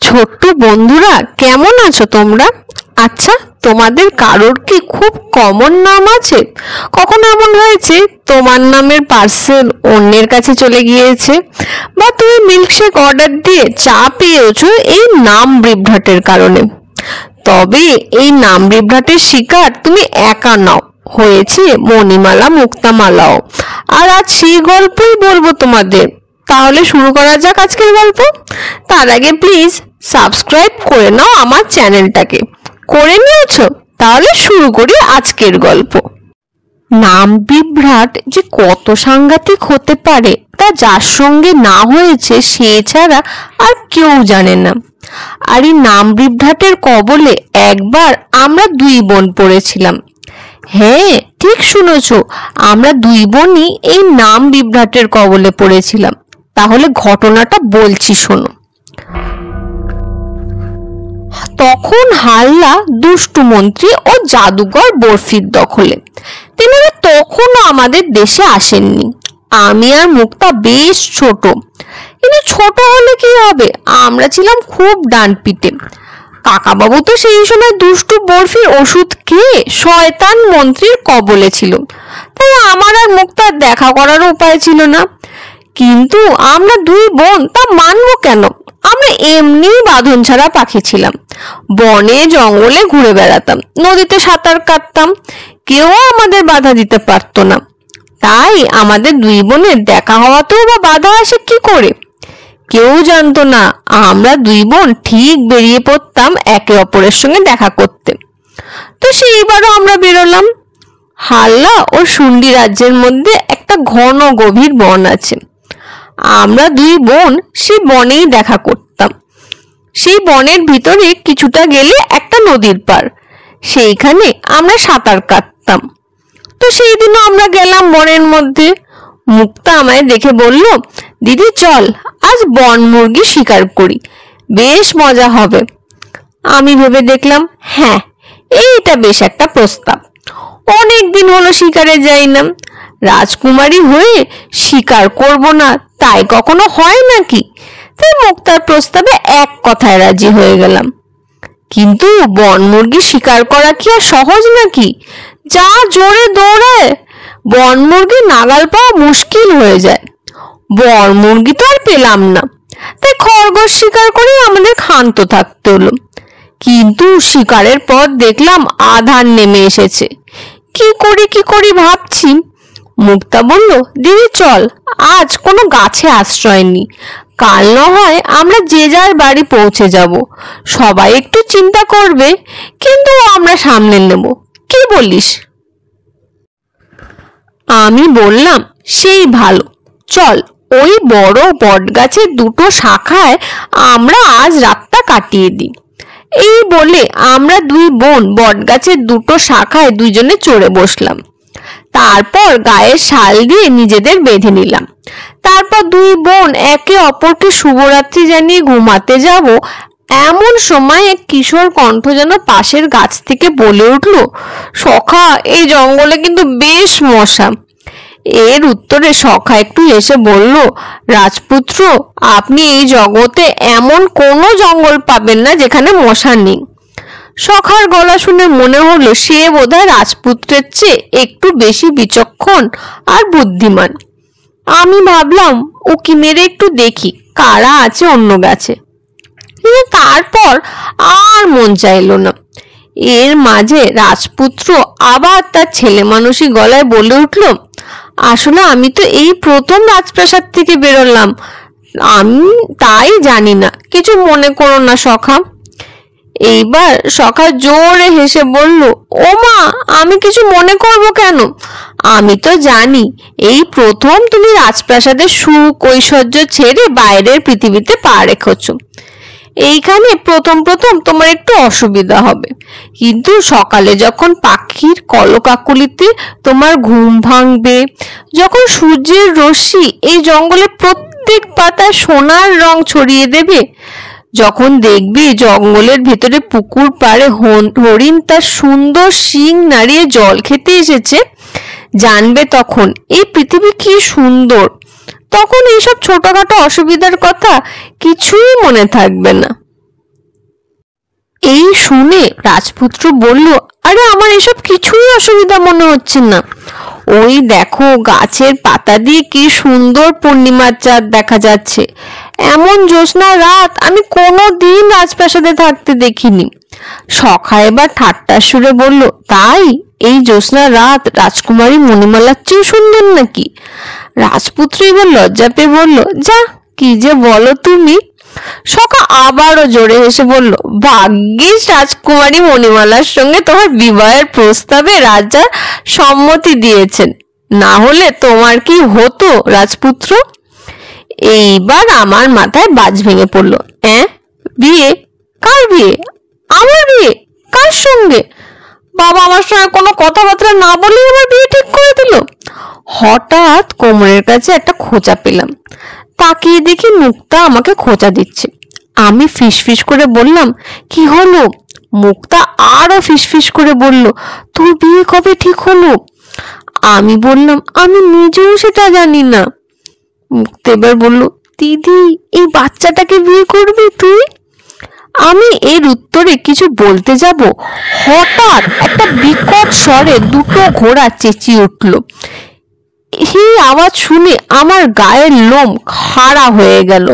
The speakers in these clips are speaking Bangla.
ছোট্ট বন্ধুরা, কেমন আছো তোমরা? আচ্ছা, তোমাদের কারোর কি খুব কমন নাম আছে? কখনো এমন হয়েছে তোমার নামের পার্সেল অন্যের কাছে চলে গিয়েছে, বা তুমি মিল্কশেক অর্ডার দিয়ে চা পেয়েছো এই নাম বিভ্রাটের কারণে? তবে এই নাম বিভ্রাটের শিকার তুমি একা নাও, হয়েছে মণিমালা মুক্তামালাও। আর আজ সেই গল্পই বলবো তোমাদের। তাহলে শুরু করা যাক আজকের গল্প। তার আগে প্লিজ সাবস্ক্রাইব করে নাও আমার চ্যানেলটাকে। করে নিয়েছো? তাহলে শুরু করি আজকের গল্প। নাম বিভ্রাট যে কত সাংঘাতিক হতে পারে তা যার সঙ্গে না হয়েছে সে ছাড়া আর কেউ জানে না। আর এই নাম বিভ্রাটের কবলে একবার আমরা দুই বোন পড়েছিলাম। হ্যাঁ, ঠিক শুনেছ, আমরা দুই বোনই এই নাম বিভ্রাটের কবলে পড়েছিলাম। তাহলে ঘটনাটা বলছি, শোনো। তখন হাল্লা দুষ্টু মন্ত্রী ও জাদুকর বরফির দখলে। তিনারা তখনও আমাদের দেশে আসেননি। আমি আর মুক্তা বেশ ছোট, কিন্তু ছোট হলে কি হবে, আমরা ছিলাম খুব ডানপিটে। কাকাবাবু তো সেই সময় দুষ্টু বরফির ওষুধ খেয়ে শয়তান মন্ত্রীর কবলে ছিল, তাই আমার আর মুক্তার দেখা করার উপায় ছিল না। কিন্তু আমরা দুই বোন তা মানবো কেন? আমরা এমনি বাঁধন ছাড়া পাখি ছিলাম। বনে জঙ্গলে ঘুরে বেড়াতাম, নদীতে সাঁতার কাটতাম, কেউ আমাদের বাধা দিতে পারতো না। তাই আমাদের দুই বোনের দেখা হওয়াতেও বা বাধা আসে কি করে? কেউ জানতো না আমরা দুই বোন ঠিক বেরিয়ে পড়তাম একে অপরের সঙ্গে দেখা করতে। তো সেইবারও আমরা বেরোলাম। হাল্লা ও শুন্ডি রাজ্যের মধ্যে একটা ঘন গভীর বন আছে। আমরা দুই বোন সেই বনেই দেখা করতাম। সেই বনের ভিতরে কিছুটা গেলে একটা নদীর পাড়, সেইখানে আমরা সাঁতার কাটতাম। তো সেই দিনও আমরা গেলাম বনের মধ্যে। মুক্তা আমায় দেখে বলল, দিদি চল আজ বন মুরগি শিকার করি, বেশ মজা হবে। আমি ভেবে দেখলাম, হ্যাঁ, এইটা বেশ একটা প্রস্তাব। অনেক দিন হলো শিকারে যাই না। রাজকুমারী হয়ে শিকার করব না তাই কখনো হয় নাকি? তাই মুক্তার প্রস্তাবে এক কথায় রাজি হয়ে গেলাম। কিন্তু বন মুরগি শিকার করা কি আর সহজ নাকি? যা জোরে দৌড়ায়, বন মুরগি নাগাল পাওয়া মুশকিল হয়ে যায়। বন মুরগি তো আর পেলাম না, তাই খরগোশ শিকার করে আমাদের ক্ষান্ত থাকতে হলো। কিন্তু শিকারের পর দেখলাম আধার নেমে এসেছে। কি করি ভাবছি। মুক্তা বলল, দিদি চল আজ কোনো গাছে আশ্রয় নি, কাল না হয় আমরা যে যার বাড়ি পৌঁছে যাব। সবাই একটু চিন্তা করবে, কিন্তু আমরা সামলে নেব। কি বলিস? আমি বললাম, সেই ভালো, চল ওই বড় বট গাছের দুটো শাখায় আমরা আজ রাতটা কাটিয়ে দিই। এই বলে আমরা দুই বোন বট গাছের দুটো শাখায় দুইজনে চড়ে বসলাম। তারপর গায়ের শাল দিয়ে নিজেদের বেঁধে নিলাম। তারপর দুই বোন একে অপরকে শুভরাত্রি জানিয়ে ঘুমাতে যাব। এমন সময় এক কিশোর কণ্ঠ যেন পাশের গাছ থেকে বলে উঠল, সখা, এই জঙ্গলে কিন্তু বেশ মশা। এর উত্তরে সখা একটু হেসে বলল, রাজপুত্র, আপনি এই জগতে এমন কোনো জঙ্গল পাবেন না যেখানে মশা নেই। সখার গলা শুনে মনে হলো সে বোধহয় রাজপুত্রের চেয়ে একটু বেশি বিচক্ষণ আর বুদ্ধিমান। আমি ভাবলাম, উকি মেরে একটু দেখি কারা আছে অন্য গাছে। কিন্তু তারপর আর মন চাইল না। এর মাঝে রাজপুত্র আবার তার ছেলে মানুষই গলায় বলে উঠল, আসলে আমি তো এই প্রথম রাজপ্রাসাদ থেকে বেরোলাম, আমি তাই জানি না, কিছু মনে করো না সখা। এইবার সখা জোরে হেসে বলল, ও মা, আমি কিছু মনে করব কেন? আমি তো জানি এই প্রথম তুমি রাজপ্রাসাদের সুখ ঐশ্বর্য ছেড়ে বাইরের পৃথিবীতে পা রেখেছ। এইখানে প্রথম তোমার একটু অসুবিধা হবে, কিন্তু সকালে যখন পাখির কলকাকলিতে তোমার ঘুম ভাঙবে, যখন সূর্যের রশ্মি এই জঙ্গলে প্রত্যেক পাতায় সোনার রং ছড়িয়ে দেবে, যখন দেখবি জঙ্গলের ভেতরে পুকুর পাড়ে হরিণ তার সুন্দর শিং নাড়িয়ে জল খেতে এসেছে, জানবে তখন এই পৃথিবী কি সুন্দর। তখন এইসব ছোটখাটো অসুবিধার কথা কিছুই মনে থাকবে না। এই শুনে রাজপুত্র বলল, আরে আমার এসব কিছুই অসুবিধা মনে হচ্ছে না। ওই দেখো গাছের পাতা দিয়ে কি সুন্দর পূর্ণিমার চাঁদ দেখা যাচ্ছে। এমন জ্যোৎস্না রাত আমি কোনোদিন রাজপ্রাসাদে থাকতে দেখিনি। সখা এবার ঠাট্টার সুরে বলল, তাই এই জ্যোৎস্না রাত রাজকুমারী মণিমালার চেয়ে সুন্দর নাকি? রাজপুত্র এবার লজ্জা পেয়ে বলল, যা কি যে বলো তুমি। সখা আবারও জোরে হেসে বলল, ভাগ্যিস রাজকুমারী মণিমালার সঙ্গে তোমার বিবাহের প্রস্তাবে রাজা সম্মতি দিয়েছেন, না হলে তোমার কি হতো রাজপুত্র? এইবার আমার মাথায় বাজ ভেঙে পড়লো। বিয়ে? কার বিয়ে? আমার বিয়ে? কার সঙ্গে? বাবা আমার সঙ্গে কোনো কথাবার্তা না বলেই আমার বিয়ে ঠিক করে দিল। হঠাৎ কোমরের কাছে একটা খোঁচা পেলাম। তাকিয়ে দেখি মুক্তা আমাকে খোঁচা দিচ্ছে। আমি ফিসফিস করে বললাম, কি হলো? মুক্তা আরো ফিসফিস করে বলল, তোর বিয়ে কবে ঠিক হলো? আমি বললাম, আমি নিজেও সেটা জানি না। মুক্তা এবার বলল, দিদি এই বাচ্চাটাকে বিয়ে করবি তুই? আমি এর উত্তরে কিছু বলতে যাব, হঠাৎ একটা বিকট স্বরে দুটো ঘোড়া চেঁচিয়ে উঠল। এই আওয়াজ শুনে আমার গায়ের লোম খাড়া হয়ে গেল।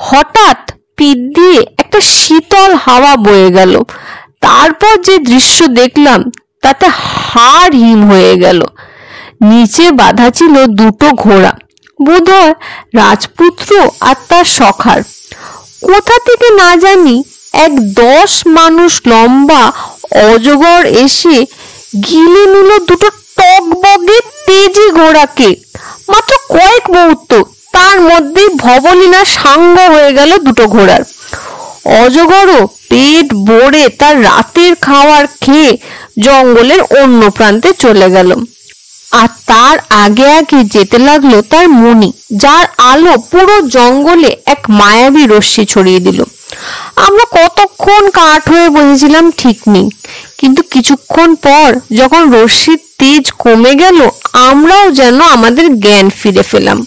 হঠাৎ পিঠ দিয়ে একটা শীতল হাওয়া বয়ে গেল। তারপর যে দৃশ্য দেখলাম তাতে হাড় হিম হয়ে গেল। নিচে বাঁধা ছিল দুটো ঘোড়া, বোধহয় রাজপুত্র আর তার সখার। কোথা থেকে না জানি এক 10 মানুষ লম্বা অজগর এসে গিলে নিল দুটো টকবগে তেজি ঘোড়াকে। মাত্র কয়েক মুহূর্ত, তার মধ্যেই ভবলীলা সাঙ্গ হয়ে গেল দুটো ঘোড়ার। অজগরও পেট ভরে তার রাতের খাবার খেয়ে জঙ্গলের অন্য প্রান্তে চলে গেল। আর তার আগে আগে যেতে লাগলো তার মণি, যার আলো পুরো জঙ্গলে এক মায়াবী রশ্মি ছড়িয়ে দিল। আমরা কতক্ষণ কাঠ হয়ে বসেছিলাম ঠিক নেই, কিন্তু কিছুক্ষণ পর যখন রশ্মির তেজ কমে গেল, আমরাও যেন আমাদের জ্ঞান ফিরে পেলাম।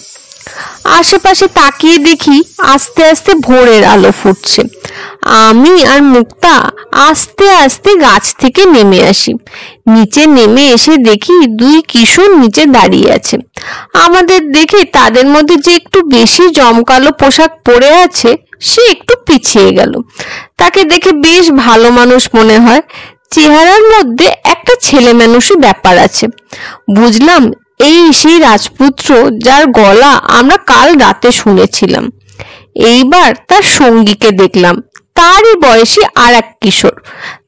আশেপাশে তাকিয়ে দেখি আস্তে আস্তে ভোরের আলো ফুটছে। আমি আর মুক্তা আস্তে আস্তে গাছ থেকে নেমে আসি। নিচে নেমে এসে দেখি 2 কিশোর নিচে দাঁড়িয়ে আছে। আমাদের দেখে তাদের মধ্যে যে একটু বেশি জমকালো পোশাক পরে আছে সে একটু পিছিয়ে গেল। তাকে দেখে বেশ ভালো মানুষ মনে হয়। চেহারার মধ্যে একটা ছেলে মানুষই ব্যাপার আছে। বুঝলাম এই সেই রাজপুত্র যার গলা আমরা কাল রাতে শুনেছিলাম। এইবার তার সঙ্গীকে দেখলাম, তারই বয়সী আর এক কিশোর।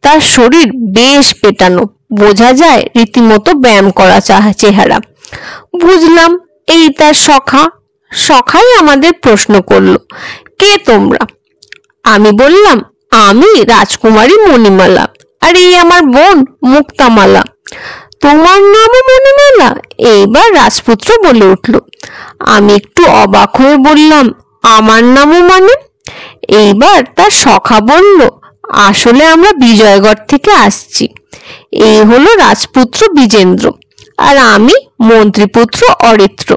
তার শরীর বেশ পেটানো, বোঝা যায় রীতিমতো ব্যায়াম করা চেহারা। বুঝলাম এই তার সখা। সখাই আমাদের প্রশ্ন করলো, কে তোমরা? আমি বললাম, আমি রাজকুমারী মণিমালা, আর এই আমার বোন মুক্তামালা। তোমার নামও মণিমালা? এইবার রাজপুত্র বলে উঠল। আমি একটু অবাক হয়ে বললাম, আমার নামও মানে? এইবার তার সখা বলল, আসলে আমরা বিজয়গড় থেকে আসছি। এই হলো রাজপুত্র বিজেন্দ্র, আর আমি মন্ত্রীপুত্র অরিত্র।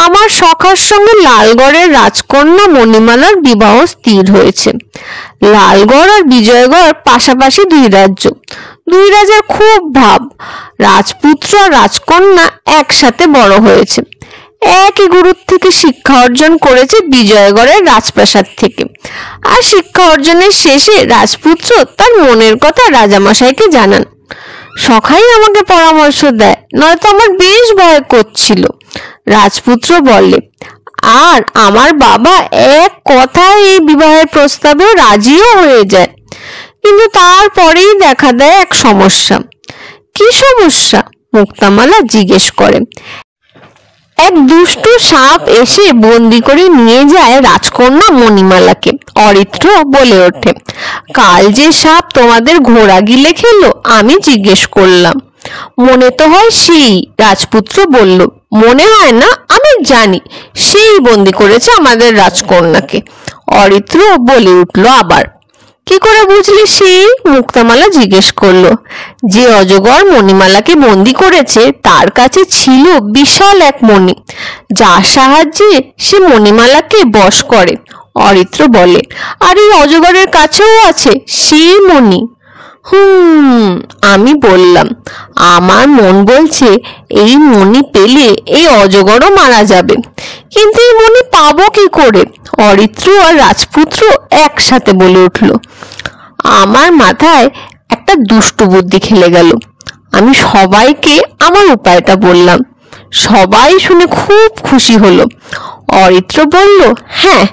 আমার সখার সঙ্গে লালগড়ের রাজকন্যা মণিমালার বিবাহ স্থির হয়েছে। লালগড় আর বিজয়গড় পাশাপাশি 2 রাজ্য। 2 রাজার খুব ভাব। রাজপুত্র আর রাজকন্যা একসাথে বড় হয়েছে। একই গুরুর থেকে শিক্ষা অর্জন করেছে বিজয়গড়ের রাজপ্রাসাদ থেকে। আর শিক্ষা অর্জনের শেষে রাজপুত্র তার মনের কথা রাজামশাইকে জানান। সখাই আমাকে পরামর্শ দেয়, নয়তো আমার বেশ ভয় করছিল। রাজপুত্র বলে, আর আমার বাবা এক কথায় এই বিবাহের প্রস্তাবে রাজিও হয়ে যায়। কিন্তু তারপরেই দেখা দেয় এক সমস্যা। কি সমস্যা? মুক্তামালা জিজ্ঞেস করে। এক দুষ্টু সাপ এসে বন্দি করে নিয়ে যায় রাজকন্যা মণিমালাকে। অরিত্র বলে ওঠে, কাল যে সাপ তোমাদের ঘোড়া গিলে খেলো, আমি জিজ্ঞেস করলাম, মনে তো হয় সেই। রাজপুত্র বলল, মনে হয় না, আমি জানি সেই বন্দি করেছে আমাদের রাজকন্যাকে। অরিত্র বলে উঠল আবার, কি করে বুঝলি সেই? মুক্তামালা জিজ্ঞেস করলো। যে অজগর মণিমালাকে বন্দি করেছে তার কাছে ছিল বিশাল এক মণি, যার সাহায্যে সে মণিমালাকে বশ করে। অরিত্র বলে, আর এই অজগরের কাছেও আছে সেই মণি। আমি বললাম, আমার মন বলছে এই মণি পেলে এই অজগরও মারা যাবে, কিন্তু এই মণি পাবো কি করে? অরিত্র আর রাজপুত্র একসাথে বলে উঠল। আমার মাথায় একটা দুষ্টু বুদ্ধি খেলে গেল। আমি সবাইকে আমার উপায়টা বললাম। সবাই শুনে খুব খুশি হলো। অরিত্র বলল, হ্যাঁ,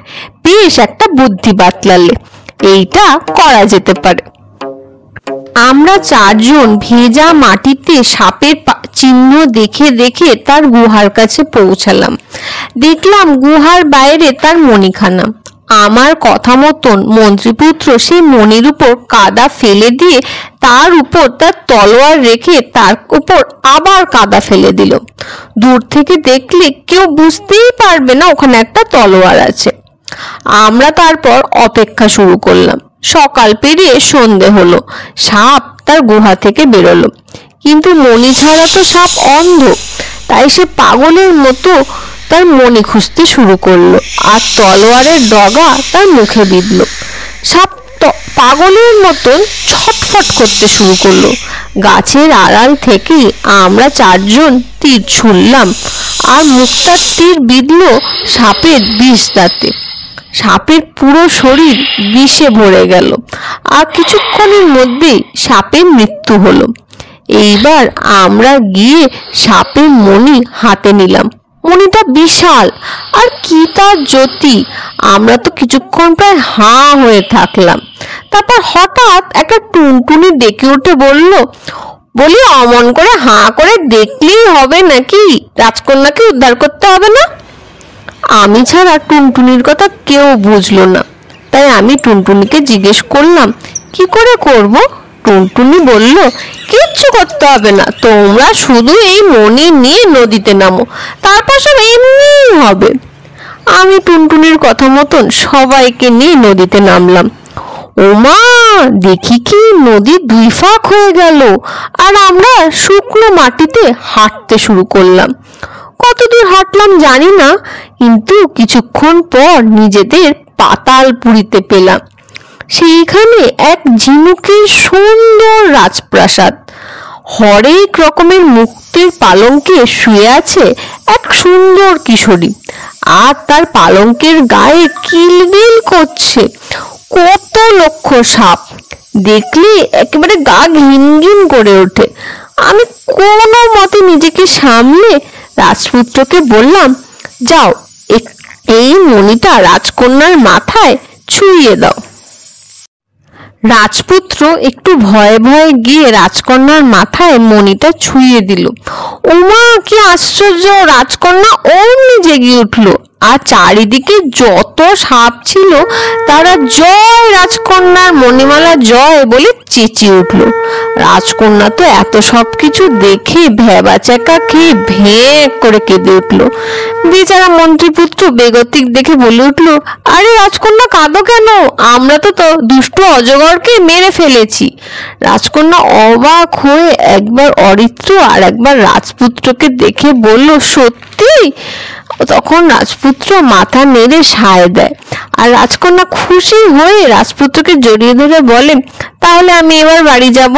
বেশ একটা বুদ্ধি বাতলালে, এইটা করা যেতে পারে। আমরা চারজন ভেজা মাটিতে সাপের চিহ্ন দেখে দেখে তার গুহার কাছে পৌঁছালাম। দেখলাম গুহার বাইরে তার মণিখানা। আমার কথা মতন মন্ত্রীপুত্র সেই মণির উপর কাদা ফেলে দিয়ে তার উপর তার তলোয়ার রেখে তার উপর আবার কাদা ফেলে দিল। দূর থেকে দেখলে কেউ বুঝতেই পারবে না ওখানে একটা তলোয়ার আছে। আমরা তারপর অপেক্ষা শুরু করলাম। সকাল পেরিয়ে সন্ধে হলো। সাপ তার গুহা থেকে বেরোলো, কিন্তু মণি ছাড়া তো সাপ অন্ধ, তাই সে পাগলের মতো তার মণি খুঁজতে শুরু করলো, আর তলোয়ারের ডগা তার মুখে বিঁধল। সাপ পাগলের মতন ছটফট করতে শুরু করলো। গাছের আড়াল থেকে আমরা চারজন তীর ছুড়লাম, আর মুক্তার তীর বিঁধল সাপের বিষ দাঁতে। সাপের পুরো শরীর বিষে ভরে গেল, আর কিছুক্ষণের মধ্যেই সাপের মৃত্যু হলো। এইবার আমরা গিয়ে সাপের মণি হাতে নিলাম। মণিটা বিশাল, আর কি তার জ্যোতি! আমরা তো কিছুক্ষণ প্রায় হাঁ হয়ে থাকলাম। তারপর হঠাৎ একটা টুনটুনি ডেকে উঠে বলি, অমন করে হাঁ করে দেখলেই হবে নাকি? রাজকন্যাকে উদ্ধার করতে হবে না? আমি ছাড়া টুনটুনির কথা কেউ বুঝলো না, তাই আমি টুনটুনিকে জিজ্ঞেস করলাম, কি করে করব? টুনটুনি বলল, কিচ্ছু করতে হবে না, তোমরা শুধু এই মণি নিয়ে নদীতে নামো, তারপর সব এমনি হবে। আমি টুনটুনির কথা মতন সবাইকে নিয়ে নদীতে নামলাম। ওমা, দেখি কি নদী দুই ফাঁক হয়ে গেল, আর আমরা শুকনো মাটিতে হাঁটতে শুরু করলাম। কতদূর হাঁটলাম জানি না, কিন্তু কিছুক্ষণ পর নিজেদের পাতালপুরীতে পেলাম। সেইখানে এক ঝিনুকের সুন্দর রাজপ্রাসাদ। হরেক রকমের মুক্তের পালঙ্কে শুয়ে আছে এক সুন্দর কিশোরী, আর তার পালঙ্কের গায়ে কিলবিল করছে কত লক্ষ সাপ। দেখলে একেবারে গা ঘিন ঘিন করে ওঠে। আমি কোনো মতে নিজেকে সামলে রাজপুত্রকে বললাম, যাও, এই মণিটা রাজকন্যার মাথায় ছুঁয়ে দাও। রাজপুত্র একটু ভয়ে ভয়ে গিয়ে রাজকন্যার মাথায় মণিটা ছুঁয়ে দিল। ওমা, কি আশ্চর্য! রাজকন্যা অমনি জেগে উঠল, আর চারিদিকে যত সাপ ছিল তারা জয় রাজকন্যার মণিমালা জয় বলে চেঁচিয়ে উঠল। রাজকন্যা তো এত সবকিছু দেখে ভ্যাবাচ্যাকা খেয়ে ভেঁ করে কেঁদে উঠল। বেচারা মন্ত্রীপুত্র বেগতিক দেখে বলে উঠল, আরে রাজকন্যা, কাঁদো কেন? আমরা তো দুষ্ট অজগরকে মেরে ফেলেছি। রাজকন্যা অবাক হয়ে একবার অরিত্র আর একবার রাজপুত্রকে দেখে বলল, সত্যি? তখন রাজপুত্র মাথা নেড়ে সায় দেয়, আর রাজকন্যা খুশি হয়ে রাজপুত্রকে জড়িয়ে ধরে বলে, তাহলে আমি এবার বাড়ি যাব।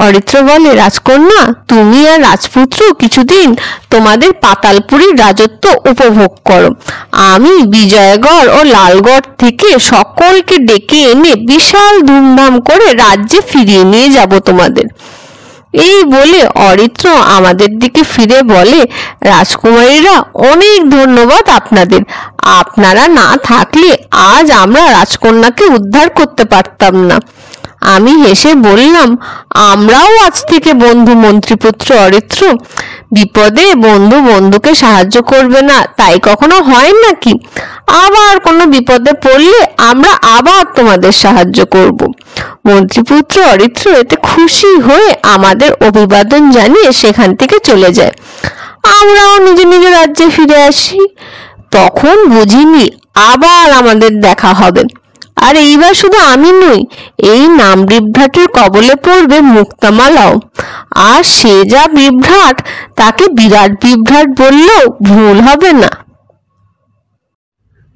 অরিত্র বলে, রাজকন্যা, তুমি আর রাজপুত্র কিছুদিন তোমাদের পাতালপুরীর রাজত্ব উপভোগ করো। আমি বিজয়গড় ও লালগড় থেকে সকলকে ডেকে এনে বিশাল ধুমধাম করে রাজ্যে ফিরিয়ে নিয়ে যাব তোমাদের। এই বলে অরিত্র আমাদের দিকে ফিরে বলে, রাজকুমারীরা, অনেক ধন্যবাদ আপনাদের। আপনারা না থাকলে আজ আমরা রাজকন্যাকে উদ্ধার করতে পারতাম না। আমি হেসে বললাম, আমরাও আজ থেকে বন্ধু মন্ত্রীপুত্র অরিত্র। বিপদে বন্ধু বন্ধুকে সাহায্য করবে না, তাই কখনো হয় নাকি? আবার কোনো বিপদে পড়লে আমরা আবার তোমাদের সাহায্য করব। মন্ত্রীপুত্র অরিত্র এতে খুশি হয়ে আমাদের অভিবাদন জানিয়ে সেখান থেকে চলে যায়। আমরাও নিজ নিজ রাজ্যে ফিরে আসি। তখন বুঝিনি আবার আমাদের দেখা হবে। আর এইবার শুধু আমি নই, এই নাম বিভ্রাটের কবলে পড়বে মুক্তামালাও। আর সে যা বিভ্রাট, তাকে বিরাট বিভ্রাট বললেও ভুল হবে না।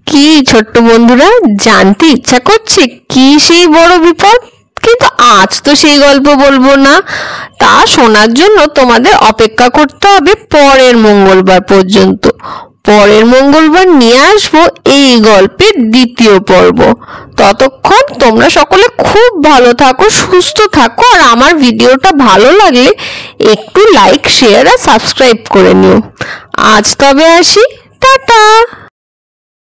কি ছোট্ট বন্ধুরা, জানতে ইচ্ছা করছে কি সেই বড় বিপদ? কিন্তু আজ তো সেই গল্প বলবো না, তা শোনার জন্য তোমাদের অপেক্ষা করতে হবে পরের মঙ্গলবার পর্যন্ত। পরের মঙ্গলবার নিয়ে আসবো এই গল্পের দ্বিতীয় পর্ব। ততক্ষণ তোমরা সকলে খুব ভালো থাকো, সুস্থ থাকো, আর আমার ভিডিওটা ভালো লাগলে একটু লাইক, শেয়ার আর সাবস্ক্রাইব করে নিও। আজ তবে আসি, টাটা।